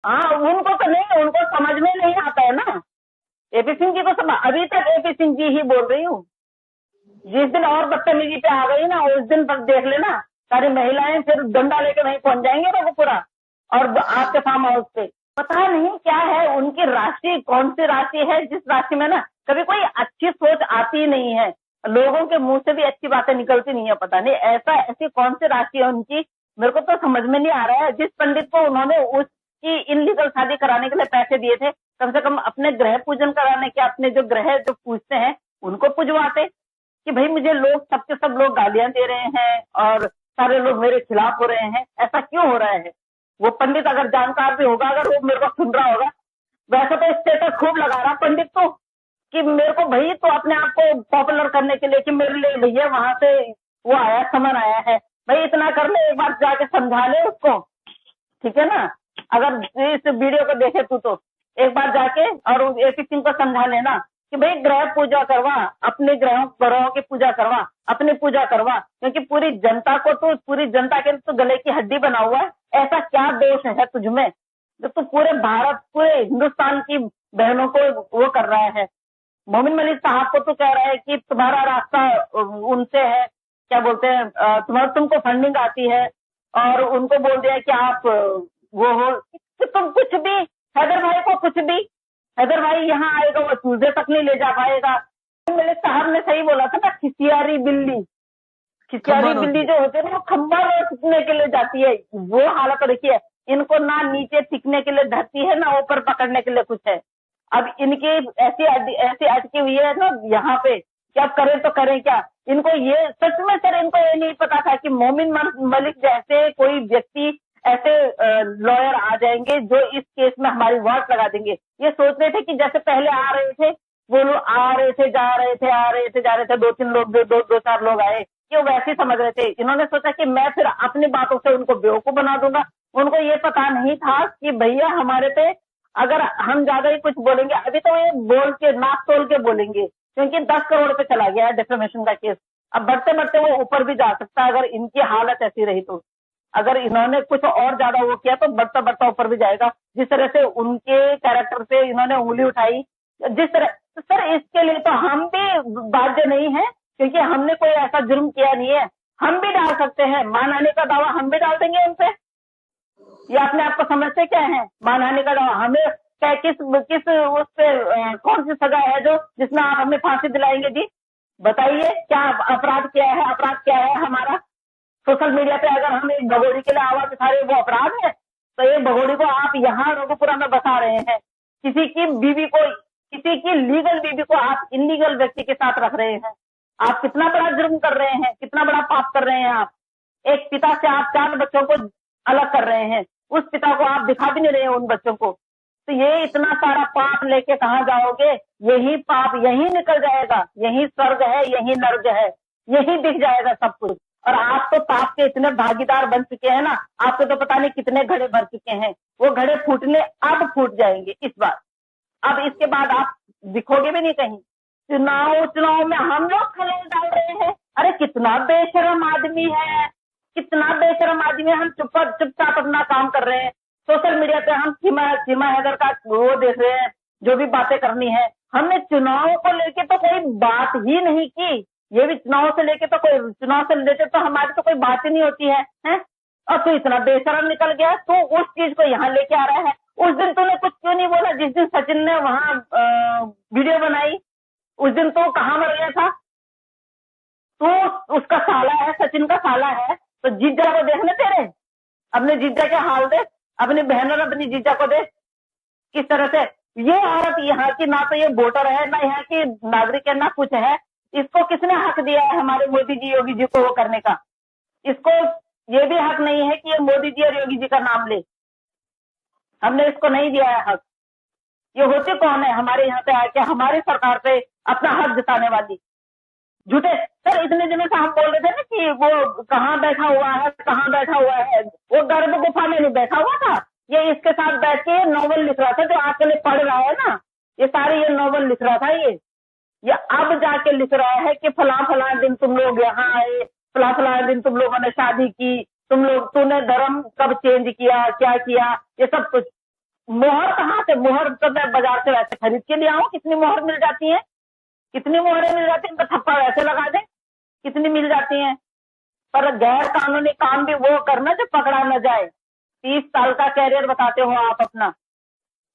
हाँ, उनको तो नहीं, उनको समझ में नहीं आता है ना। एपी सिंह जी को समझ, अभी तक एपी सिंह जी ही बोल रही हूँ। जिस दिन और बदतमीजी पे आ गई ना, उस दिन पर देख लेना, सारी महिलाएं फिर डंडा लेके वहीं पहुंच जाएंगे रघुपुरा और आपके फार्म हाउस पे। पता नहीं क्या है उनकी राशि, कौन सी राशि है जिस राशि में ना कभी कोई अच्छी सोच आती ही नहीं है, लोगों के मुंह से भी अच्छी बातें निकलती नहीं है। पता नहीं ऐसा, ऐसी कौन सी राशि है उनकी, मेरे को तो समझ में नहीं आ रहा है। जिस पंडित को उन्होंने उसकी इनलीगल शादी कराने के लिए पैसे दिए थे, कम से कम अपने ग्रह पूजन कराने के, अपने जो ग्रह जो पूजते हैं उनको पुजवाते कि भाई मुझे लोग, सबके सब लोग गालियां दे रहे हैं और सारे लोग मेरे खिलाफ हो रहे हैं, ऐसा क्यों हो रहा है। वो पंडित अगर जानकार भी होगा, अगर वो मेरे को सुन रहा होगा, वैसे तो स्टेटस खूब लगा रहा पंडित तो, कि मेरे को भाई तो अपने आप को पॉपुलर करने के लिए कि मेरे लिए भैया वहां से वो आया, समन आया है, भाई इतना कर ले, एक बार जाके समझा ले उसको, ठीक है ना। अगर इस वीडियो को देखे तू तो एक बार जाके और एपी सिंह को समझा लेना कि भाई ग्रह पूजा करवा, अपने ग्रहों की पूजा करवा, अपनी पूजा करवा, क्योंकि पूरी जनता को तो, पूरी जनता के तो गले की हड्डी बना हुआ है। ऐसा क्या दोष है तुझमें जो तू पूरे भारत, पूरे हिंदुस्तान की बहनों को वो कर रहा है। मोमिन मलिक साहब को तो कह रहा है कि तुम्हारा रास्ता उनसे है, क्या बोलते हैं, तुम्हारा, तुमको फंडिंग आती है, और उनको बोल दिया कि आप वो हो कि तुम कुछ भी, हैदर भाई को कुछ भी, हैदर भाई यहाँ आएगा वो चूजे तक नहीं ले जा पाएगा। मलिक साहब ने सही बोला था ना, खिसियारी बिल्ली, खिसियारी बिल्ली जो होती है ना वो खंबा रोकने के लिए जाती है, वो हालत देखिए। इनको ना नीचे टिकने के लिए धरती है, ना ऊपर पकड़ने के लिए कुछ है। अब इनकी ऐसी अटकी हुई है ना यहाँ पे कि अब करें तो करें क्या। इनको ये सच में सर, इनको ये नहीं पता था कि मोमिन मलिक जैसे कोई व्यक्ति, ऐसे लॉयर आ जाएंगे जो इस केस में हमारी वाट लगा देंगे। ये सोच रहे थे कि जैसे पहले आ रहे थे वो लोग, आ रहे थे जा रहे थे, आ रहे थे जा रहे थे, दो तीन लोग, दो चार लोग आए, कि वो वैसे ही समझ रहे थे। इन्होंने सोचा कि मैं फिर अपनी बातों से उनको बेवकूफ बना दूंगा। उनको ये पता नहीं था कि भैया हमारे पे अगर हम ज्यादा ही कुछ बोलेंगे, अभी तो ये बोल के नाक तोल के बोलेंगे, क्योंकि 10 करोड़ पे चला गया है डिफेमेशन का केस। अब बढ़ते बढ़ते वो ऊपर भी जा सकता है अगर इनकी हालत ऐसी रही तो। अगर इन्होंने कुछ और ज्यादा वो किया तो बढ़ता बढ़ता ऊपर भी जाएगा। जिस तरह से उनके कैरेक्टर पे इन्होंने उंगली उठाई, जिस तरह, तो सर इसके लिए तो हम भी बाध्य नहीं है, क्योंकि हमने कोई ऐसा जुर्म किया नहीं है। हम भी डाल सकते हैं मानहानि का दावा, हम भी डाल देंगे उनसे। ये अपने आप को समझते क्या है मानहानि का दावा? हमें क्या, किस किस उस पे कौन सी सजा है जो जिसमें आप हमें फांसी दिलाएंगे जी? बताइए, क्या अपराध किया है? अपराध क्या है हमारा? सोशल मीडिया पे अगर हम एक भगोड़ी के लिए आवाज उठा रहे, वो अपराध है? तो ये भगोड़ी को आप यहाँ रघुपुरा में बसा रहे हैं, किसी की बीवी को, किसी की लीगल बीवी को आप इलीगल व्यक्ति के साथ रख रहे हैं। आप कितना बड़ा जुर्म कर रहे हैं, कितना बड़ा पाप कर रहे हैं आप। एक पिता से आप 4 बच्चों को अलग कर रहे हैं, उस पिता को आप दिखा भी नहीं रहे हैं उन बच्चों को। तो ये इतना सारा पाप लेके कहाँ जाओगे? यही पाप यही निकल जाएगा, यही स्वर्ग है, यही नर्क है, यही दिख जाएगा सब कुछ। और आप तो पाप के इतने भागीदार बन चुके हैं ना, आपको तो पता नहीं कितने घड़े भर चुके हैं। वो घड़े फूटने अब फूट जाएंगे इस बार। अब इसके बाद आप दिखोगे भी नहीं कहीं। चुनाव में हम लोग खलेल डाल रहे हैं। अरे कितना बेशरम आदमी है, कितना बेशरम आदमी है। हम चुपचाप अपना काम कर रहे हैं। सोशल मीडिया पे हम सीमा हैदर का वो देख रहे हैं, जो भी बातें करनी है। हमने चुनाव को लेके तो कोई बात ही नहीं की। ये भी चुनाव से लेके तो कोई, चुनाव से लेते तो हमारी तो कोई बात ही नहीं होती है? और तू इतना बेशरम निकल गया, तो उस चीज को यहाँ लेके आ रहा है। उस दिन तूने कुछ क्यों नहीं बोला जिस दिन सचिन ने वहां वीडियो बनाई? उस दिन तो कहाँ मर गया था तू? उसका साला है, सचिन का साला है, तो जीजा को देखने तेरे, अपने जीजा के हाल देख, अपनी बहन और अपनी जीजा को देख किस तरह से। ये औरत यहाँ की ना तो ये वोटर है, ना यहाँ की नागरिक है, ना कुछ है। इसको किसने हक दिया है हमारे मोदी जी योगी जी को वो करने का? इसको ये भी हक नहीं है कि ये मोदी जी और योगी जी का नाम ले। हमने इसको नहीं दिया है हक। ये होती कौन है हमारे यहाँ पे आके हमारी सरकार पे अपना हक जताने वाली? झूठे सर, इतने दिनों से हम बोल रहे थे ना कि वो कहाँ बैठा हुआ है, कहाँ बैठा हुआ है। वो गर्भ गुफा में नहीं बैठा हुआ था, ये इसके साथ बैठ के नॉवल लिख रहा था, जो आपके लिए पढ़ रहा है ना, ये सारे ये नॉवल लिख रहा था। ये अब जाके लिख रहा है कि फला दिन तुम लोग यहाँ आए, फला दिन तुम लोगों ने शादी की, तूने धर्म कब चेंज किया, क्या किया, ये सब कुछ। मोहर कहाँ से? मोहर तो मैं बाजार से वैसे खरीद के ले आऊं, कितनी मोहर मिल जाती है, कितनी मोहरें मिल जाती है, तो थप्पा वैसे लगा दे, कितनी मिल जाती है। पर गैर कानूनी काम भी वो करना जो पकड़ा न जाए। 30 साल का कैरियर बताते हो आप अपना,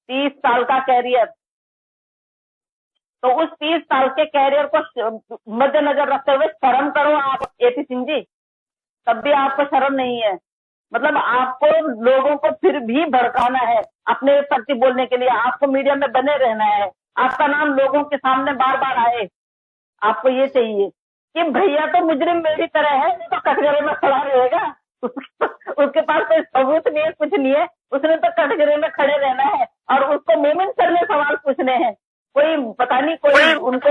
30 साल का कैरियर, तो उस 30 साल के कैरियर को मद्देनजर रखते हुए शर्म करो आप एपी सिंह जी, तब भी आपको शर्म नहीं है। मतलब आपको लोगों को फिर भी भड़काना है, अपने प्रति बोलने के लिए आपको मीडिया में बने रहना है, आपका नाम लोगों के सामने बार बार आए। आपको ये चाहिए कि भैया तो मुजरिम मेरी तरह है, वो तो कटघरे में खड़ा रहेगा, उसके पास कोई सबूत नहीं है, कुछ नहीं है, उसने तो कटघरे में खड़े रहना है और उसको मोमिन सर ने सवाल पूछने हैं। कोई पता नहीं, कोई उनको